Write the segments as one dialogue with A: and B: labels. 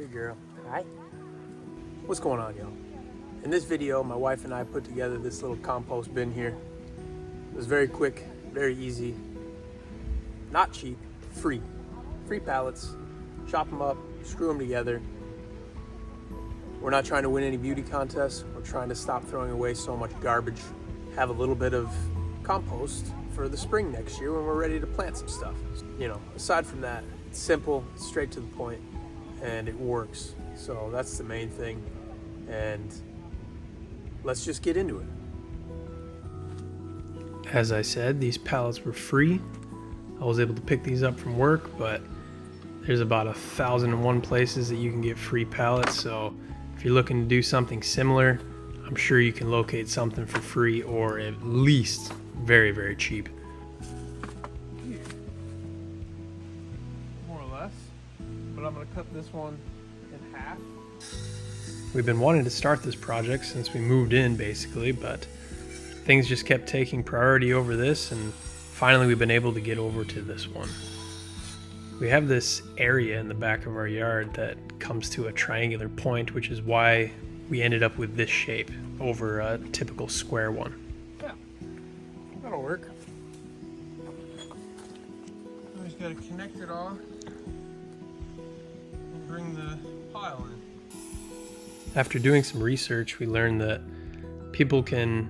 A: Good girl. Hi. What's going on, y'all? In this video, my wife and I put together this little compost bin here. It was very quick, very easy, not cheap, free. Free pallets, chop them up, screw them together. We're not trying to win any beauty contests. We're trying to stop throwing away so much garbage. Have a little bit of compost for the spring next year when we're ready to plant some stuff. You know, aside from that, it's simple, straight to the point, and it works. So that's the main thing. And let's just get into it. As I said, these pallets were free. I was able to pick these up from work, but there's about 1,001 places that you can get free pallets. So if you're looking to do something similar, I'm sure you can locate something for free or at least very, very cheap. More or less, but I'm gonna cut this one in half. We've been wanting to start this project since we moved in basically, but things just kept taking priority over this, and finally we've been able to get over to this one. We have this area in the back of our yard that comes to a triangular point, which is why we ended up with this shape over a typical square one. Yeah, that'll work. We just gotta connect it all and bring the pile in. After doing some research, we learned that people can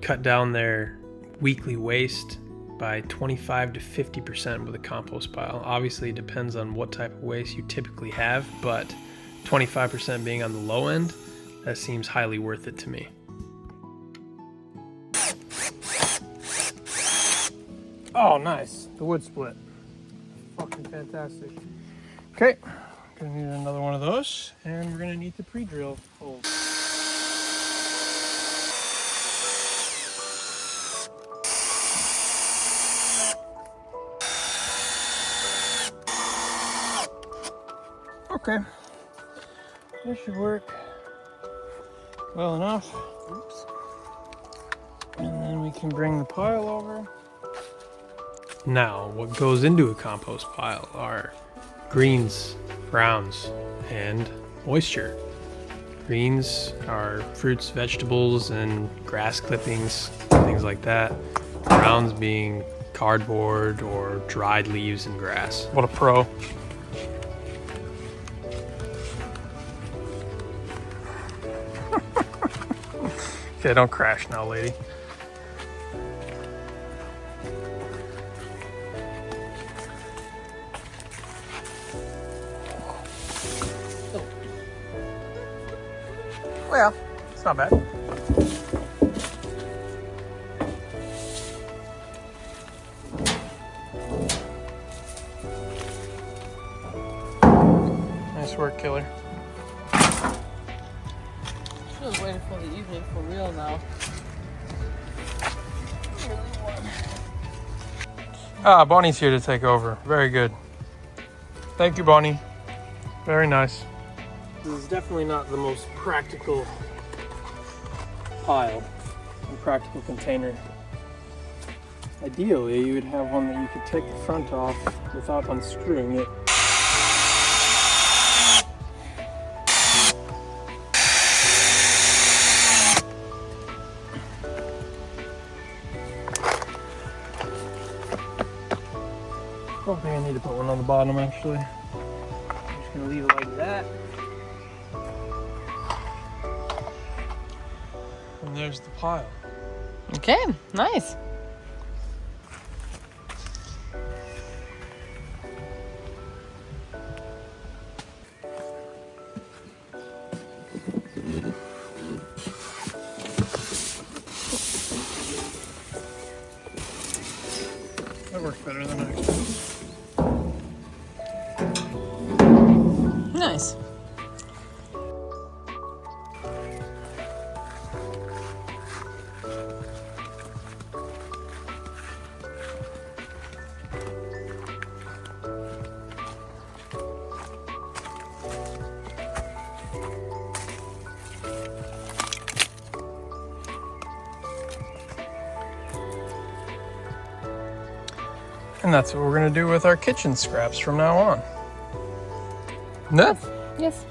A: cut down their weekly waste by 25 to 50% with a compost pile. Obviously, it depends on what type of waste you typically have, but 25% being on the low end, that seems highly worth it to me. Oh, nice. The wood split. Fucking fantastic. Okay, gonna need another one of those, and we're gonna need the pre-drill hole. Okay, this should work well enough. Oops. And then we can bring the pile over. Now, what goes into a compost pile are greens, browns, and moisture. Greens are fruits, vegetables, and grass clippings, things like that. Browns being cardboard or dried leaves and grass. What a pro. Okay, don't crash now, lady. Well, it's not bad. Nice work, killer.
B: I was waiting for the evening for real now.
A: Ah, Bonnie's here to take over. Very good. Thank you, Bonnie. Very nice. This is definitely not the most practical pile and practical container. Ideally, you would have one that you could take the front off without unscrewing it. I don't think I need to put one on the bottom, actually. I'm just gonna leave it like that. And there's the pile.
B: Okay, nice.
A: That works better than I expected.
B: Nice.
A: And that's what we're gonna do with our kitchen scraps from now on. No?
B: Yes.